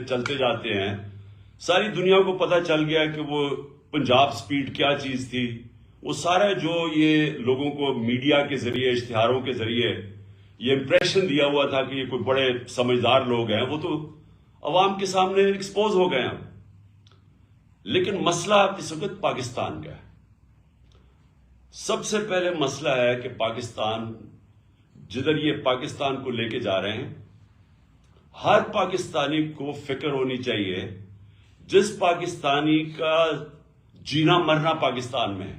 چلتے جاتے ہیں. ساری دنیا کو پتا چل گیا کہ وہ پنجاب سپیڈ کیا چیز تھی. وہ سارا جو یہ لوگوں کو میڈیا کے ذریعے اشتہاروں کے ذریعے یہ امپریشن دیا ہوا تھا کہ یہ کوئی بڑے سمجھدار لوگ ہیں، وہ تو عوام کے سامنے ایکسپوز ہو گئے ہیں. لیکن مسئلہ اس وقت پاکستان کا ہے. سب سے پہلے مسئلہ ہے کہ پاکستان جدھر یہ پاکستان کو لے کے جا رہے ہیں، ہر پاکستانی کو فکر ہونی چاہیے جس پاکستانی کا جینا مرنا پاکستان میں ہے،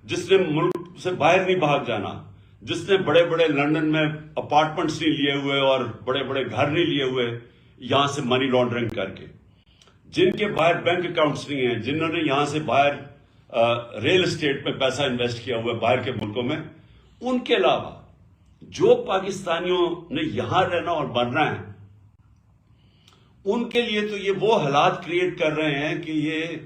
جس نے ملک سے باہر نہیں بھاگ جانا، جس نے بڑے بڑے لندن میں اپارٹمنٹس نہیں لیے ہوئے اور بڑے بڑے گھر نہیں لیے ہوئے یہاں سے منی لانڈرنگ کر کے، جن کے باہر بینک اکاؤنٹس نہیں ہیں، جنہوں نے یہاں سے باہر ریل اسٹیٹ میں پیسہ انویسٹ کیا ہوا ہے باہر کے ملکوں میں، ان کے علاوہ جو پاکستانیوں نے یہاں رہنا اور مرنا ہے، ان کے لیے تو یہ وہ حالات کریٹ کر رہے ہیں کہ یہ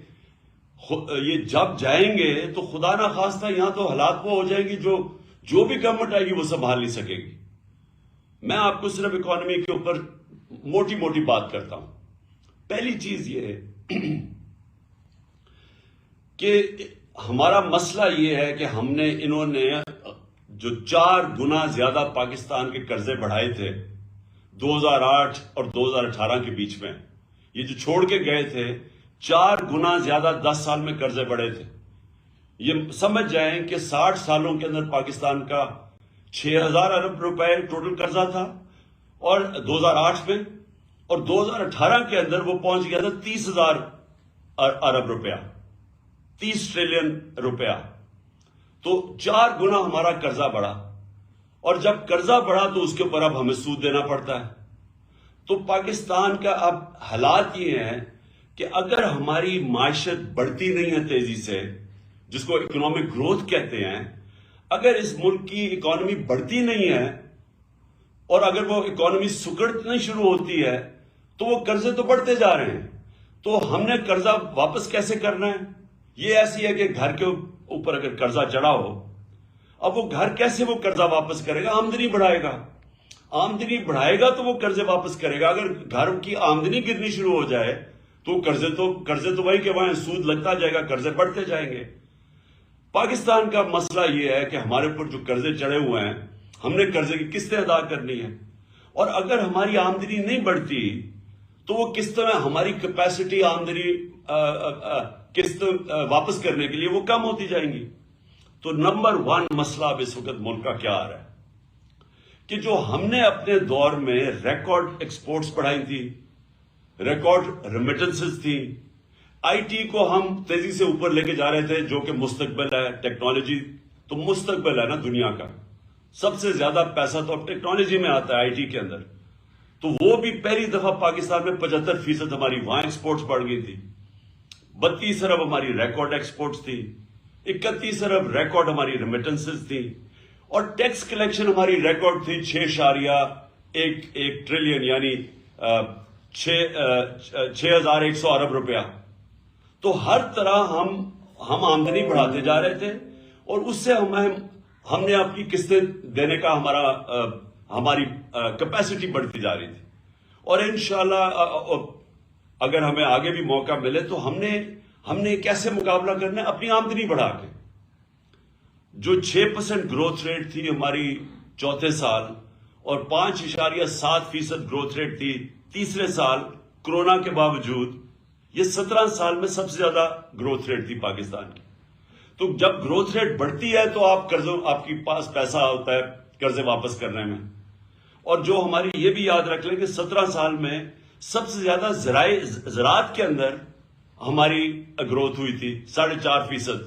جب جائیں گے تو خدا نہ خواستہ یہاں تو حالات وہ ہو جائیں گی جو بھی گورنمنٹ آئے گی وہ سنبھال نہیں سکے گی. میں آپ کو صرف اکانومی کے اوپر موٹی موٹی بات کرتا ہوں. پہلی چیز یہ ہے کہ ہمارا مسئلہ یہ ہے کہ انہوں نے جو 4 گنا زیادہ پاکستان کے قرضے بڑھائے تھے 2008 اور 2018 کے بیچ میں، یہ جو چھوڑ کے گئے تھے 4 گنا زیادہ 10 سال میں قرضے بڑھے تھے. یہ سمجھ جائیں کہ 60 سالوں کے اندر پاکستان کا 6,000 ارب روپے ٹوٹل قرضہ تھا اور 2008 میں، اور 2018 کے اندر وہ پہنچ گیا تھا 30,000 ارب روپیہ، 30 ٹریلین روپیہ. تو 4 گنا ہمارا قرضہ بڑھا، اور جب قرضہ بڑھا تو اس کے اوپر اب ہمیں سود دینا پڑتا ہے. تو پاکستان کا اب حالات یہ ہیں کہ اگر ہماری معیشت بڑھتی نہیں ہے تیزی سے، جس کو اکنامک گروتھ کہتے ہیں، اگر اس ملک کی اکانومی بڑھتی نہیں ہے اور اگر وہ اکانومی سکڑنا شروع ہوتی ہے تو وہ قرضے تو بڑھتے جا رہے ہیں. تو ہم نے قرضہ واپس کیسے کرنا ہے؟ یہ ایسی ہے کہ گھر کے اوپر اگر قرضہ چڑھا ہو، اب وہ گھر کیسے وہ قرضہ واپس کرے گا؟ آمدنی بڑھائے گا. آمدنی بڑھائے گا تو وہ قرضے واپس کرے گا. اگر گھر کی آمدنی گرنی شروع ہو جائے تو قرضے تو وہی کہ وہاں سود لگتا جائے گا، قرضے بڑھتے جائیں گے. پاکستان کا مسئلہ یہ ہے کہ ہمارے اوپر جو قرضے چڑھے ہوئے ہیں، ہم نے قرضے کی قسطیں ادا کرنی ہے، اور اگر ہماری آمدنی نہیں بڑھتی تو وہ قسط میں ہماری کیپیسٹی آمدنی قسط واپس کرنے کے لیے وہ کم ہوتی جائیں گی. تو نمبر 1 مسئلہ اب اس وقت ملک کا کیا آ رہا ہے کہ جو ہم نے اپنے دور میں ریکارڈ ایکسپورٹس بڑھائی تھی، ریکارڈ ریمیٹنسز تھی، آئی ٹی کو ہم تیزی سے اوپر لے کے جا رہے تھے، جو کہ مستقبل ہے. ٹیکنالوجی تو مستقبل ہے نا دنیا کا، سب سے زیادہ پیسہ تو اب ٹیکنالوجی میں آتا ہے، آئی ٹی کے اندر. تو وہ بھی پہلی دفعہ پاکستان میں 75% ہماری وہاں ایکسپورٹس بڑھ گئی تھی. 32 ارب ہماری ریکارڈ ایکسپورٹس تھی، 31 ارب ریکارڈ ہماری ریمیٹنسز تھی، اور ٹیکس کلیکشن ہماری ریکارڈ تھی 6.1 ٹریلین، یعنی 6,100 ارب روپیہ. تو ہر طرح ہم آمدنی بڑھاتے جا رہے تھے، اور اس سے ہم نے اپنی قسطیں دینے کا ہماری کیپیسٹی بڑھتی جا رہی تھی. اور انشاءاللہ اگر ہمیں آگے بھی موقع ملے تو ہم نے کیسے مقابلہ کرنا ہے؟ اپنی آمدنی بڑھا کے. جو 6% گروتھ ریٹ تھی ہماری چوتھے سال، اور 5.7% گروتھ ریٹ تھی تیسرے سال کرونا کے باوجود، یہ 17 سال میں سب سے زیادہ گروتھ ریٹ تھی پاکستان کی. تو جب گروتھ ریٹ بڑھتی ہے تو آپ کے پاس پیسہ ہوتا ہے قرضے واپس کرنے میں. اور جو ہماری یہ بھی یاد رکھ لیں کہ 17 سال میں سب سے زیادہ زراعت کے اندر ہماری گروتھ ہوئی تھی 4.5%.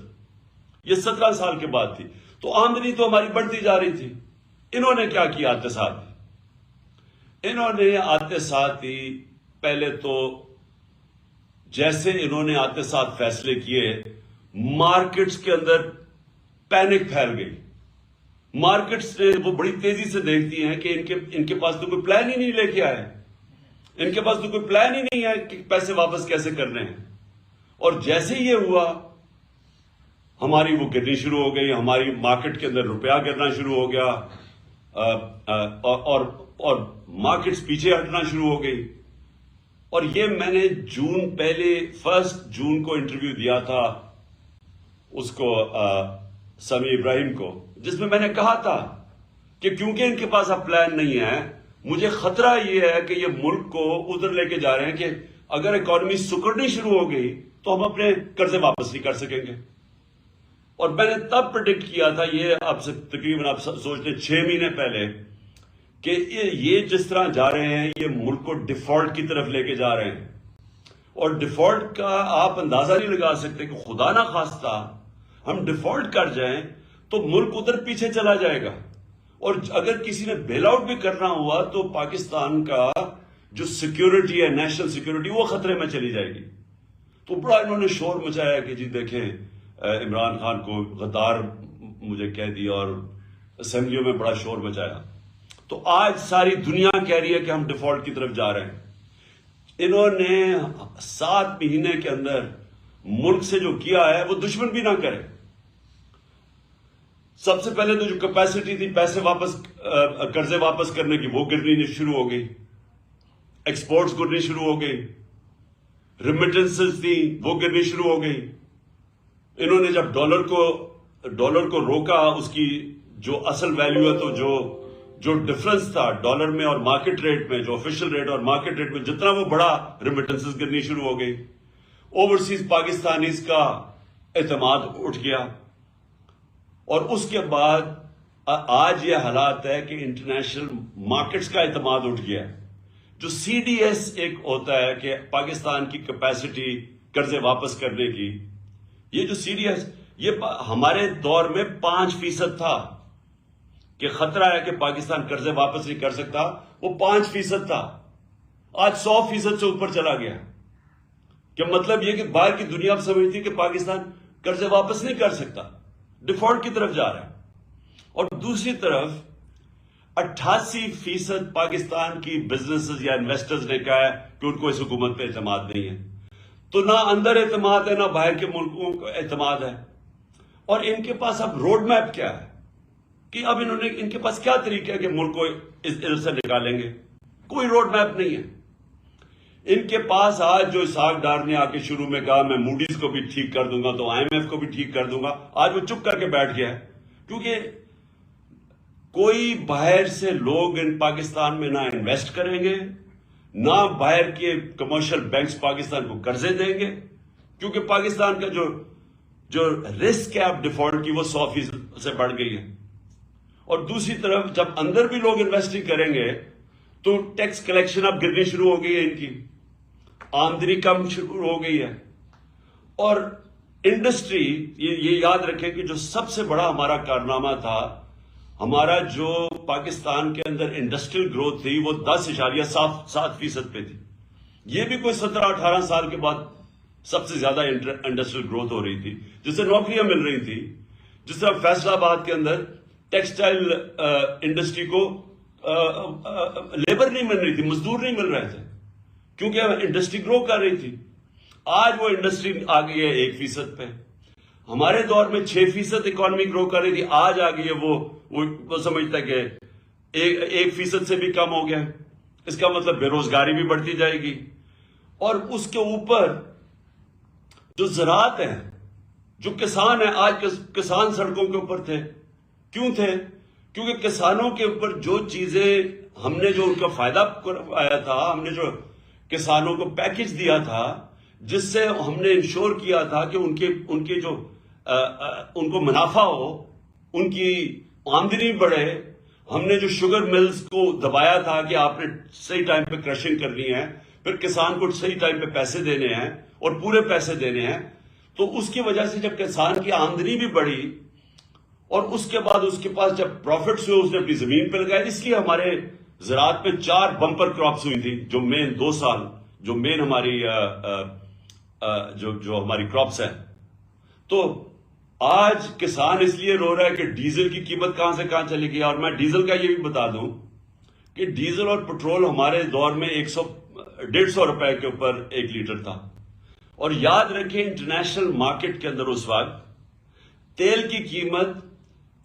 یہ 17 سال کے بعد تھی. تو آمدنی تو ہماری بڑھتی جا رہی تھی. انہوں نے کیا کیا آتے ساتھ؟ انہوں نے آتے ساتھ ہی پہلے تو جیسے انہوں نے آتے ساتھ فیصلے کیے، مارکیٹس کے اندر پینک پھیل گئی. مارکیٹس نے وہ بڑی تیزی سے دیکھتی ہیں کہ ان کے پاس تو کوئی پلان ہی نہیں لے کے آئے، ان کے پاس تو کوئی پلان ہی نہیں ہے کہ پیسے واپس کیسے کرنے ہیں. اور جیسے یہ ہوا ہماری وہ گرنی شروع ہو گئی، ہماری مارکیٹ کے اندر روپیہ گرنا شروع ہو گیا، اور مارکیٹس پیچھے ہٹنا شروع ہو گئی. اور یہ میں نے پہلے 1 جون کو انٹرویو دیا تھا اس کو سمیع ابراہیم کو، جس میں نے کہا تھا کہ کیونکہ ان کے پاس اب پلان نہیں ہے، مجھے خطرہ یہ ہے کہ یہ ملک کو ادھر لے کے جا رہے ہیں کہ اگر اکانومی سکڑنی شروع ہو گئی تو ہم اپنے قرضے واپس نہیں کر سکیں گے۔ اور میں نے تب پریڈکٹ کیا تھا، یہ آپ سے تقریباً آپ سوچ لیں 6 مہینے پہلے، کہ یہ جس طرح جا رہے ہیں یہ ملک کو ڈیفالٹ کی طرف لے کے جا رہے ہیں، اور ڈیفالٹ کا آپ اندازہ نہیں لگا سکتے کہ خدا نہ خواستہ ہم ڈیفالٹ کر جائیں تو ملک ادھر پیچھے چلا جائے گا، اور اگر کسی نے بیل آؤٹ بھی کرنا ہوا تو پاکستان کا جو سیکیورٹی ہے، نیشنل سیکیورٹی، وہ خطرے میں چلی جائے گی۔ تو بڑا انہوں نے شور مچایا کہ جی دیکھیں عمران خان کو غدار مجھے کہہ دیا، اور اسمبلیوں میں بڑا شور مچایا۔ تو آج ساری دنیا کہہ رہی ہے کہ ہم ڈیفالٹ کی طرف جا رہے ہیں۔ انہوں نے 7 مہینے کے اندر ملک سے جو کیا ہے وہ دشمن بھی نہ کرے۔ سب سے پہلے تو جو کیپیسٹی تھی قرضے واپس کرنے کی، وہ گرنی شروع ہو گئی، ایکسپورٹس گرنی شروع ہو گئی، ریمیٹنسز تھی وہ گرنی شروع ہو گئی۔ انہوں نے جب ڈالر کو روکا، اس کی جو اصل ویلیو ہے، تو جو ڈفرنس تھا ڈالر میں اور مارکیٹ ریٹ میں، جو آفیشل ریٹ اور مارکیٹ ریٹ میں جتنا وہ بڑا، ریمیٹنسز گرنی شروع ہو گئی۔ اوورسیز پاکستانیز کا اعتماد اٹھ گیا، اور اس کے بعد آج یہ حالات ہے کہ انٹرنیشنل مارکیٹس کا اعتماد اٹھ گیا ہے۔ جو سی ڈی ایس ایک ہوتا ہے کہ پاکستان کی کیپیسٹی قرضے واپس کرنے کی، یہ جو سی ڈی ایس، یہ ہمارے دور میں 5% تھا کہ خطرہ ہے کہ پاکستان قرضے واپس نہیں کر سکتا، وہ 5% تھا، آج 100% سے اوپر چلا گیا۔ کہ مطلب یہ کہ باہر کی دنیا اب سمجھتی کہ پاکستان قرضے واپس نہیں کر سکتا، ڈیفالٹ کی طرف جا رہا ہے۔ اور دوسری طرف 88% پاکستان کی بزنسز یا انویسٹرز نے کہا ہے کہ ان کو اس حکومت پہ اعتماد نہیں ہے۔ تو نہ اندر اعتماد ہے، نہ باہر کے ملکوں کو اعتماد ہے۔ اور ان کے پاس اب روڈ میپ کیا ہے کہ اب ان کے پاس کیا طریقہ ہے کہ ملک کو ادھر سے نکالیں گے؟ کوئی روڈ میپ نہیں ہے ان کے پاس۔ آج جو اسحاق ڈار نے آ کے شروع میں کہا میں موڈیز کو بھی ٹھیک کر دوں گا، تو آئی ایم ایف کو بھی ٹھیک کر دوں گا، آج وہ چپ کر کے بیٹھ گیا ہے، کیونکہ کوئی باہر سے لوگ ان پاکستان میں نہ انویسٹ کریں گے، نہ باہر کے کمرشل بینکس پاکستان کو قرضے دیں گے، کیونکہ پاکستان کا جو رسک ہے اب ڈیفالٹ کی، وہ 100% سے بڑھ گئی ہے۔ اور دوسری طرف جب اندر بھی لوگ انویسٹنگ کریں گے تو ٹیکس کلیکشن اب گرنی شروع ہو گئی ہے، ان کی آمدنی کم شروع ہو گئی ہے۔ اور انڈسٹری، یہ یاد رکھیں کہ جو سب سے بڑا ہمارا کارنامہ تھا، ہمارا جو پاکستان کے اندر انڈسٹریل گروتھ تھی وہ 10.7% پہ تھی۔ یہ بھی کوئی 17-18 سال کے بعد سب سے زیادہ انڈسٹریل گروتھ ہو رہی تھی، جس سے نوکریاں مل رہی تھی۔ جس طرح فیصل آباد کے اندر ٹیکسٹائل انڈسٹری کو لیبر نہیں مل رہی تھی، مزدور نہیں مل رہے تھے، کیونکہ انڈسٹری گرو کر رہی تھی۔ آج وہ انڈسٹری آ گئی ہے 1% پہ۔ ہمارے دور میں 6% اکانومی گرو کر رہی تھی، آج آ گئی ہے وہ سمجھتا ہے کہ 1% سے بھی کم ہو گیا۔ اس کا مطلب بے روزگاری بھی بڑھتی جائے گی۔ اور اس کے اوپر جو زراعت ہے، جو کسان ہیں، آج کسان سڑکوں کے اوپر تھے، کیوں تھے؟ کیونکہ کسانوں کے اوپر جو چیزیں ہم نے جو ان کا فائدہ آیا تھا، ہم نے جو کسانوں کو پیکج دیا تھا، جس سے ہم نے انشور کیا تھا کہ ان کے جو ان کو منافع ہو، ان کی آمدنی بڑھے۔ ہم نے جو شوگر ملز کو دبایا تھا کہ آپ نے صحیح ٹائم پہ کرشنگ کرنی ہے، پھر کسان کو صحیح ٹائم پہ پیسے دینے ہیں اور پورے پیسے دینے ہیں، تو اس کی وجہ سے جب کسان کی آمدنی بھی بڑھی اور اس کے بعد اس کے پاس جب پروفٹس ہوئے، اس نے اپنی زمین پہ لگایا۔ اس لیے ہمارے زراعت میں 4 بمپر کراپس ہوئی تھی، جو مین 2 سال جو مین ہماری جو ہماری کراپس ہیں۔ تو آج کسان اس لیے رو رہا ہے کہ ڈیزل کی قیمت کہاں سے کہاں چلی گئی۔ اور میں ڈیزل کا یہ بھی بتا دوں کہ ڈیزل اور پٹرول ہمارے دور میں 150 روپے کے اوپر 1 لیٹر تھا۔ اور یاد رکھیں انٹرنیشنل مارکیٹ کے اندر اس وقت تیل کی قیمت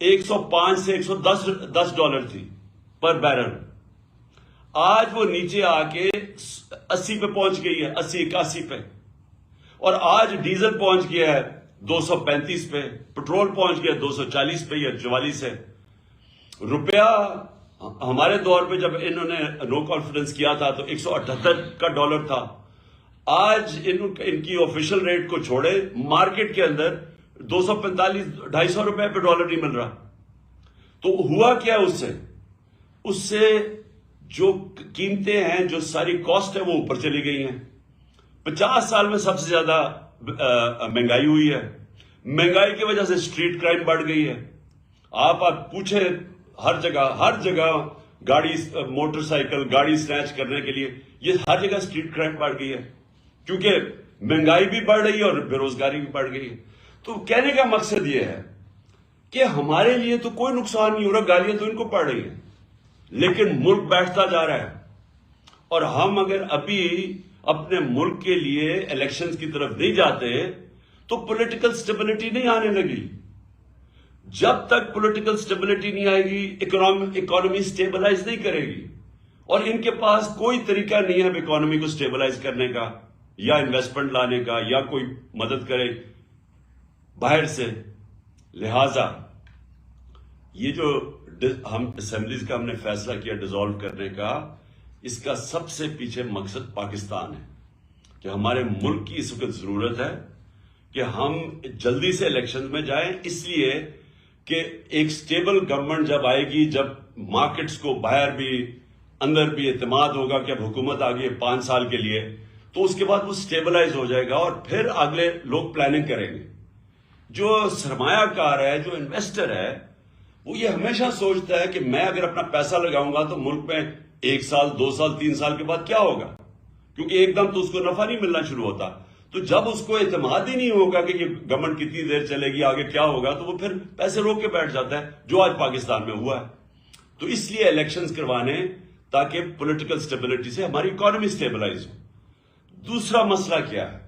105 سے $110 تھی پر بیرل۔ آج وہ نیچے آ کے 80 پہ پہنچ گئی ہے، 80 81 پہ، اور آج ڈیزل پہنچ گیا ہے 235 پہ، پٹرول پہنچ گیا 240 پہ یا 44 ہے۔ روپیہ ہمارے دور پہ جب انہوں نے نو کانفیڈنس کیا تھا تو 178 کا ڈالر تھا، آج ان کی آفیشل ریٹ کو چھوڑے مارکیٹ کے اندر 245 250 روپے پہ ڈالر نہیں مل رہا۔ تو ہوا کیا اس سے جو قیمتیں ہیں، جو ساری کاسٹ ہے وہ اوپر چلی گئی ہیں۔ 50 سال میں سب سے زیادہ مہنگائی ہوئی ہے۔ مہنگائی کی وجہ سے اسٹریٹ کرائم بڑھ گئی ہے۔ آپ پوچھیں، ہر جگہ گاڑی، موٹر سائیکل گاڑی سنیچ کرنے کے لیے یہ ہر جگہ اسٹریٹ کرائم بڑھ گئی ہے، کیونکہ مہنگائی بھی بڑھ رہی ہے اور بے روزگاری بھی بڑھ گئی ہے۔ تو کہنے کا مقصد یہ ہے کہ ہمارے لیے تو کوئی نقصان نہیں ہو رہا، گالیاں تو ان کو پڑ رہی ہیں، لیکن ملک بیٹھتا جا رہا ہے۔ اور ہم اگر ابھی اپنے ملک کے لیے الیکشنز کی طرف نہیں جاتے تو پولیٹیکل سٹیبلٹی نہیں آنے لگی۔ جب تک پولیٹیکل سٹیبلٹی نہیں آئے گی، اکانومی سٹیبلائز نہیں کرے گی، اور ان کے پاس کوئی طریقہ نہیں ہے اب اکانومی کو سٹیبلائز کرنے کا، یا انویسٹمنٹ لانے کا، یا کوئی مدد کرے باہر سے۔ لہذا یہ جو ہم اسمبلیز کا ہم نے فیصلہ کیا ڈیزالو کرنے کا، اس کا سب سے پیچھے مقصد پاکستان ہے، کہ ہمارے ملک کی اس وقت ضرورت ہے کہ ہم جلدی سے الیکشن میں جائیں، اس لیے کہ ایک سٹیبل گورنمنٹ جب آئے گی، جب مارکیٹس کو باہر بھی اندر بھی اعتماد ہوگا کہ اب حکومت آ گئی ہے 5 سال کے لیے، تو اس کے بعد وہ سٹیبلائز ہو جائے گا اور پھر اگلے لوگ پلاننگ کریں گے۔ جو سرمایہ کار ہے، جو انویسٹر ہے، وہ یہ ہمیشہ سوچتا ہے کہ میں اگر اپنا پیسہ لگاؤں گا تو ملک میں 1 سال 2 سال 3 سال کے بعد کیا ہوگا، کیونکہ ایک دم تو اس کو نفع نہیں ملنا شروع ہوتا۔ تو جب اس کو اعتماد ہی نہیں ہوگا کہ یہ گورنمنٹ کتنی دیر چلے گی، آگے کیا ہوگا، تو وہ پھر پیسے روک کے بیٹھ جاتا ہے، جو آج پاکستان میں ہوا ہے۔ تو اس لیے الیکشنز کروانے تاکہ پولیٹیکل سٹیبلٹی سے ہماری اکانومی سٹیبلائز ہو۔ دوسرا مسئلہ کیا ہے؟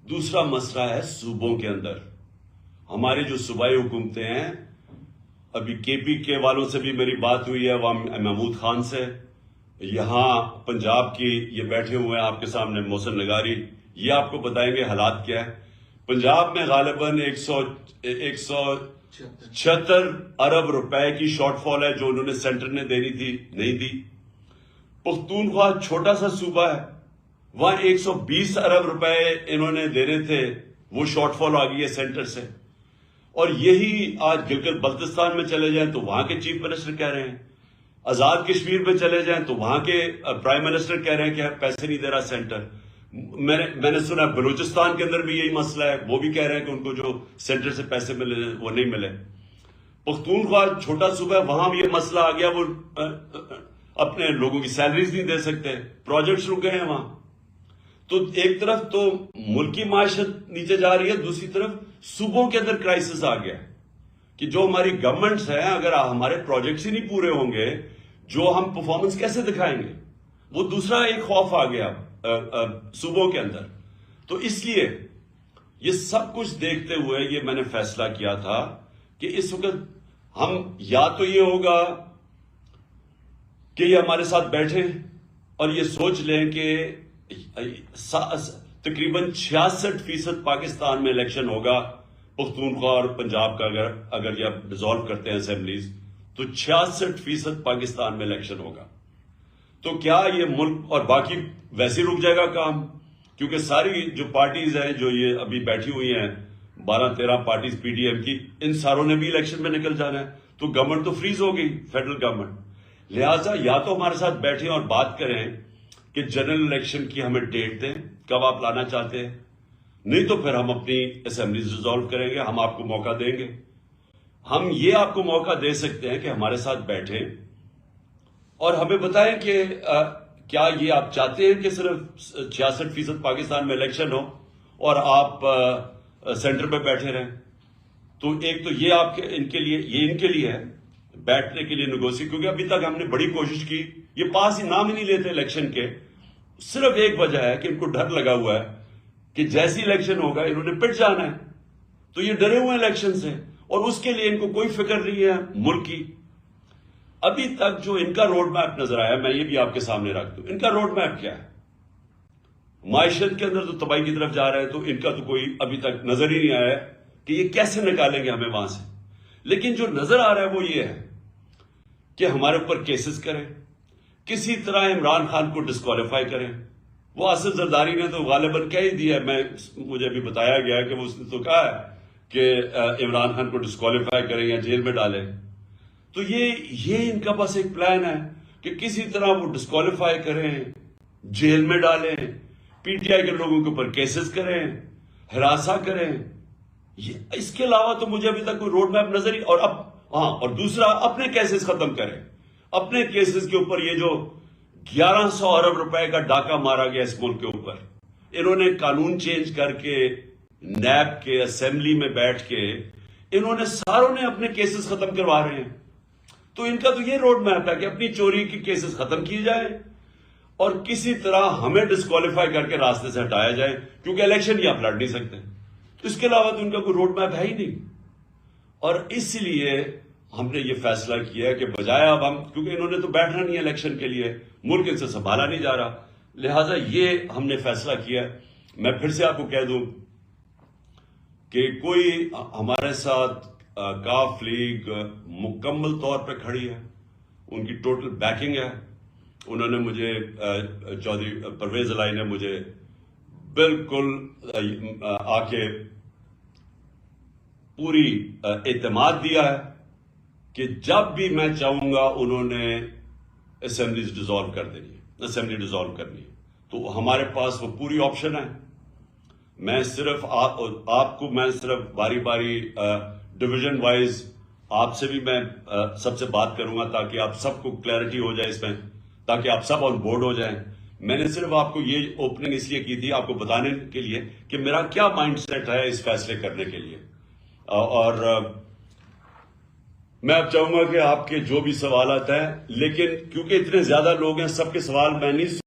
دوسرا مسئلہ ہے صوبوں کے اندر۔ ہمارے جو صوبائی حکومتیں ہیں، ابھی کے پی کے والوں سے بھی میری بات ہوئی ہے، وہاں محمود خان سے، یہاں پنجاب کی یہ بیٹھے ہوئے ہیں آپ کے سامنے محسن نگاری، یہ آپ کو بتائیں گے حالات کیا ہے۔ پنجاب میں غالباً 176 ارب روپے کی شارٹ فال ہے جو انہوں نے سینٹر نے دینی تھی، نہیں دی۔ پختونخوا چھوٹا سا صوبہ ہے، وہاں 120 ارب روپے انہوں نے دینے تھے، وہ شارٹ فال آ گئی ہے سینٹر سے۔ اور یہی آج گلگت بلتستان میں چلے جائیں تو وہاں کے چیف منسٹر کہہ رہے ہیں، آزاد کشمیر میں چلے جائیں تو وہاں کے پرائم منسٹر کہہ رہے ہیں کہ پیسے نہیں دے رہا سینٹر۔ میں نے سنا بلوچستان کے اندر بھی یہی مسئلہ ہے، وہ بھی کہہ رہے ہیں کہ ان کو جو سینٹر سے پیسے ملے وہ نہیں ملے۔ پختونخوا چھوٹا صوبہ ہے، وہاں بھی یہ مسئلہ آ گیا، وہ اپنے لوگوں کی سیلریز نہیں دے سکتے، پروجیکٹس رک گئے ہیں وہاں۔ تو ایک طرف تو ملکی معیشت نیچے جا رہی ہے، دوسری طرف صوبوں کے اندر کرائسس آ گیا کہ جو ہماری گورنمنٹس ہیں، اگر ہمارے پروجیکٹس ہی نہیں پورے ہوں گے، جو ہم پرفارمنس کیسے دکھائیں گے؟ وہ دوسرا ایک خوف آ گیا صوبوں کے اندر۔ تو اس لیے یہ سب کچھ دیکھتے ہوئے یہ میں نے فیصلہ کیا تھا کہ اس وقت ہم یا تو یہ ہوگا کہ یہ ہمارے ساتھ بیٹھیں اور یہ سوچ لیں کہ تقریباً 66% پاکستان میں الیکشن ہوگا، پختونخوا اور پنجاب کا اگر یہ ڈیزالو کرتے ہیں اسمبلیز تو 66% پاکستان میں الیکشن ہوگا۔ تو کیا یہ ملک اور باقی ویسے رک جائے گا کام؟ کیونکہ ساری جو پارٹیز ہیں جو یہ ابھی بیٹھی ہوئی ہیں 12-13 پارٹیز پی ڈی ایم کی، ان ساروں نے بھی الیکشن میں نکل جانا ہے، تو گورنمنٹ تو فریز ہو گئی، فیڈرل گورنمنٹ۔ لہٰذا یا تو ہمارے ساتھ بیٹھیں اور بات کریں کہ جنرل الیکشن کی ہمیں ڈیٹ دیں، کب آپ لانا چاہتے ہیں، نہیں تو پھر ہم اپنی اسمبلیز ریزالو کریں گے، ہم آپ کو موقع دیں گے۔ ہم یہ آپ کو موقع دے سکتے ہیں کہ ہمارے ساتھ بیٹھیں اور ہمیں بتائیں کہ کیا یہ آپ چاہتے ہیں کہ صرف 66% پاکستان میں الیکشن ہو اور آپ سینٹر پہ بیٹھے رہیں؟ تو ایک تو یہ آپ کے ان کے لیے ہے بیٹھنے کے لیے نیگوسی، کیونکہ ابھی تک ہم نے بڑی کوشش کی، یہ پاس ہی نام ہی نہیں لیتے الیکشن کے۔ صرف ایک وجہ ہے کہ ان کو ڈر لگا ہوا ہے کہ جیسی الیکشن ہوگا انہوں نے پٹ جانا ہے، تو یہ ڈرے ہوئے ہیں الیکشن سے، اور اس کے لیے ان کو کوئی فکر نہیں ہے ملک کی۔ ابھی تک جو ان کا روڈ میپ نظر آیا، میں یہ بھی آپ کے سامنے رکھ دوں، ان کا روڈ میپ کیا ہے؟ معیشت کے اندر تو تباہی کی طرف جا رہا ہے، تو ان کا تو کوئی ابھی تک نظر ہی نہیں آیا کہ یہ کیسے نکالیں گے ہمیں وہاں سے. لیکن جو نظر آ رہا ہے وہ یہ ہے کہ ہمارے اوپر کیسز کریں، کسی طرح عمران خان کو ڈسکوالیفائی کریں. وہ آصف زرداری نے تو غالباً کہہ ہی دیا ہے، مجھے بھی بتایا گیا کہ اس نے تو کہا ہے کہ عمران خان کو ڈسکوالیفائی کریں یا جیل میں ڈالیں. تو یہ ان کا بس ایک پلان ہے کہ کسی طرح وہ ڈسکوالیفائی کریں، جیل میں ڈالیں، پی ٹی آئی کے لوگوں کے اوپر کیسز کریں، ہراساں کریں. اس کے علاوہ تو مجھے ابھی تک کوئی روڈ میپ نظر ہی. اور دوسرا اپنے کیسز ختم کریں. اپنے کیسز کے اوپر یہ جو 1100 ارب روپے کا ڈاکہ مارا گیا اس ملک کے اوپر، انہوں نے قانون چینج کر کے نیب کے اسمبلی میں بیٹھ کے انہوں نے ساروں نے اپنے کیسز ختم کروا رہے ہیں. تو ان کا تو یہ روڈ میپ ہے کہ اپنی چوری کی کیسز ختم کی جائیں اور کسی طرح ہمیں ڈسکوالیفائی کر کے راستے سے ہٹایا جائے، کیونکہ الیکشن ہی آپ لڑ نہیں سکتے. تو اس کے علاوہ تو ان کا کوئی روڈ میپ ہے ہی نہیں. اور اس لیے ہم نے یہ فیصلہ کیا کہ بجائے اب ہم، کیونکہ انہوں نے تو بیٹھنا نہیں ہے الیکشن کے لیے، ملک ان سے سنبھالا نہیں جا رہا، لہٰذا یہ ہم نے فیصلہ کیا. میں پھر سے آپ کو کہہ دوں کہ کوئی ہمارے ساتھ کاف لیگ مکمل طور پہ کھڑی ہے، ان کی ٹوٹل بیکنگ ہے. انہوں نے مجھے چودھری پرویز الہی نے مجھے بالکل آ کے پوری اعتماد دیا ہے کہ جب بھی میں چاہوں گا انہوں نے اسمبلیز ڈیزالو کر دینی ہے، اسمبلی ڈیزالو کرنی ہے. تو ہمارے پاس وہ پوری آپشن ہے. میں صرف آپ کو میں صرف باری باری ڈویژن وائز آپ سے بھی میں سب سے بات کروں گا تاکہ آپ سب کو کلیئرٹی ہو جائے اس میں، تاکہ آپ سب آن بورڈ ہو جائیں. میں نے صرف آپ کو یہ اوپننگ اس لیے کی تھی آپ کو بتانے کے لیے کہ میرا کیا مائنڈ سیٹ ہے اس فیصلے کرنے کے لیے. اور میں اب چاہوں گا کہ آپ کے جو بھی سوالات ہیں، لیکن کیونکہ اتنے زیادہ لوگ ہیں، سب کے سوال میں نہیں